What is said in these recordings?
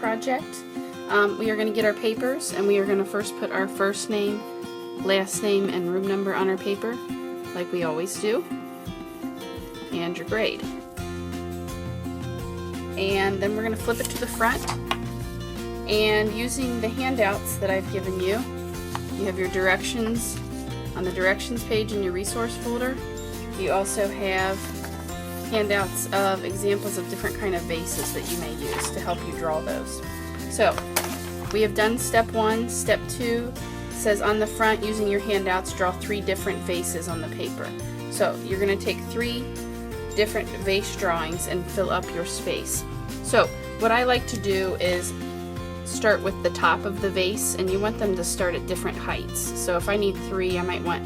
project. We are going to get our papers, and we are going to first put our first name, last name, and room number on our paper, like we always do, and your grade. And then we're going to flip it to the front, and using the handouts that I've given you, you have your directions on the directions page in your resource folder. You also have handouts of examples of different kind of vases that you may use to help you draw those. So we have done step 1. Step 2 says on the front, using your handouts, draw 3 different vases on the paper. So you're going to take 3 different vase drawings and fill up your space. So what I like to do is start with the top of the vase, and you want them to start at different heights. So if I need 3, I might want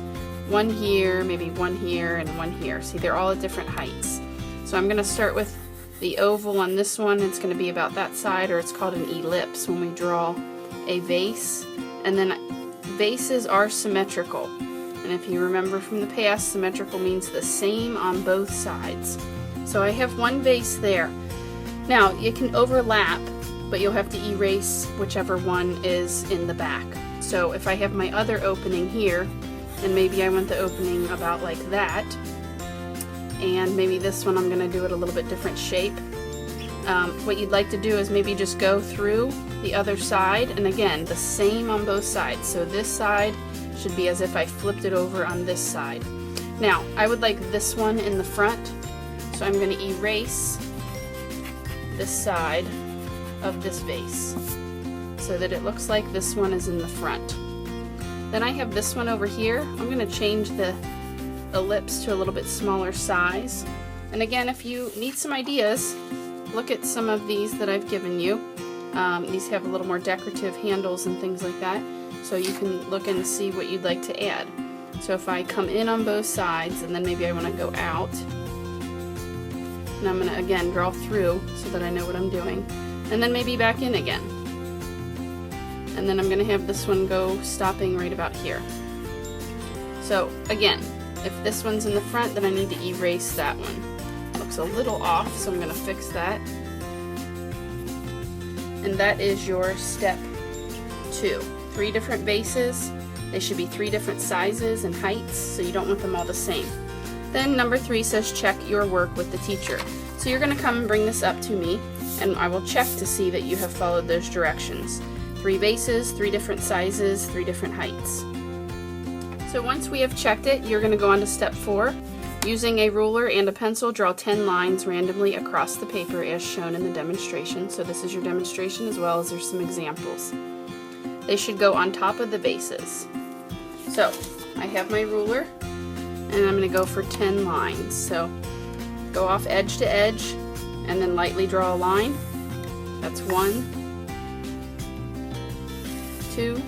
1 here, maybe 1 here, and 1 here. See, they're all at different heights. So I'm going to start with the oval on this one. It's going to be about that side, or it's called an ellipse when we draw a vase. And then vases are symmetrical. And if you remember from the past, symmetrical means the same on both sides. So I have 1 vase there. Now, you can overlap, but you'll have to erase whichever one is in the back. So if I have my other opening here, and maybe I want the opening about like that, and maybe this one I'm going to do it a little bit different shape. What you'd like to do is maybe just go through the other side, and again, the same on both sides. So this side should be as if I flipped it over on this side. Now, I would like this one in the front, so I'm going to erase this side of this vase so that it looks like this one is in the front. Then I have this one over here. I'm going to change the ellipse to a little bit smaller size. And again, if you need some ideas, look at some of these that I've given you. These have a little more decorative handles and things like that, so you can look and see what you'd like to add. So if I come in on both sides, and then maybe I want to go out, and I'm going to again draw through so that I know what I'm doing, and then maybe back in again. And then I'm going to have this one go stopping right about here. So again, if this one's in the front, then I need to erase that one. It looks a little off, so I'm going to fix that. And that is your step 2. 3 different vases. They should be 3 different sizes and heights, so you don't want them all the same. Then number 3 says check your work with the teacher. So you're going to come and bring this up to me, and I will check to see that you have followed those directions. 3 vases, 3 different sizes, 3 different heights. So once we have checked it, you're going to go on to step 4. Using a ruler and a pencil, draw 10 lines randomly across the paper as shown in the demonstration. So this is your demonstration, as well as there's some examples. They should go on top of the vases. So I have my ruler, and I'm going to go for 10 lines. So go off edge to edge, and then lightly draw a line. That's 1, 2,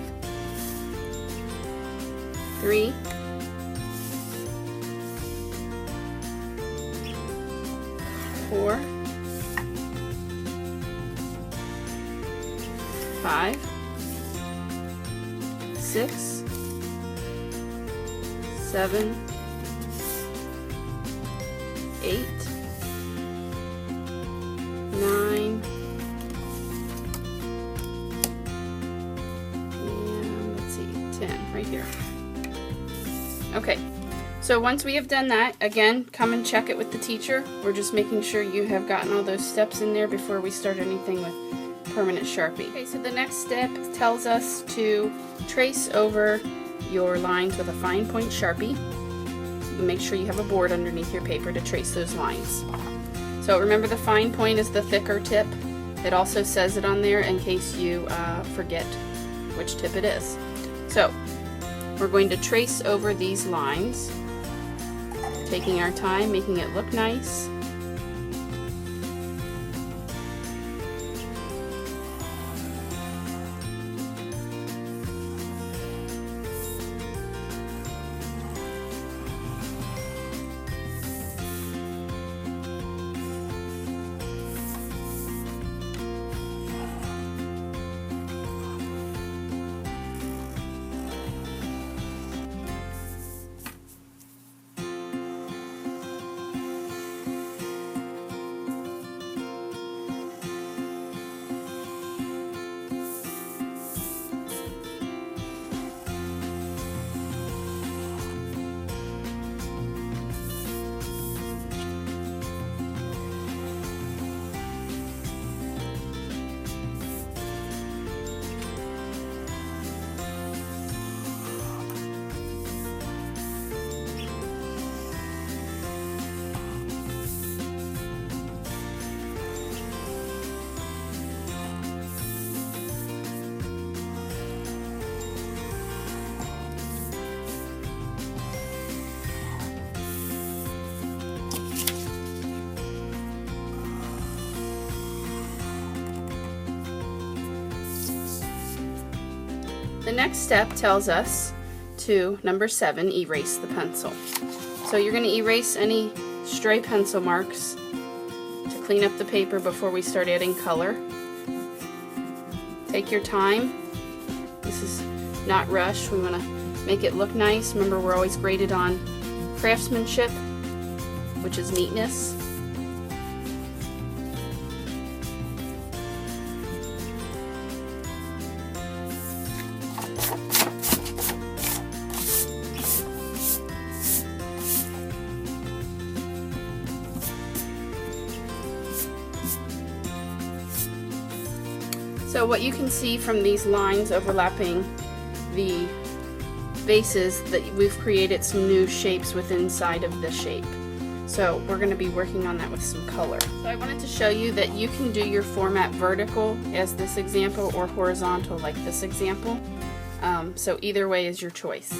3, 4, 5, 6, 7, 8, 9, and let's see, 10 right here. Okay, so once we have done that, again, come and check it with the teacher. We're just making sure you have gotten all those steps in there before we start anything with permanent Sharpie. Okay, so the next step tells us to trace over your lines with a fine point Sharpie. Make sure you have a board underneath your paper to trace those lines. So remember, the fine point is the thicker tip. It also says it on there in case you forget which tip it is. So we're going to trace over these lines, taking our time, making it look nice. The next step tells us to, number 7, erase the pencil. So you're going to erase any stray pencil marks to clean up the paper before we start adding color. Take your time. This is not rushed. We want to make it look nice. Remember, we're always graded on craftsmanship, which is neatness. So what you can see from these lines overlapping the vases, that we've created some new shapes within inside of the shape. So we're going to be working on that with some color. So I wanted to show you that you can do your format vertical as this example or horizontal like this example. So either way is your choice.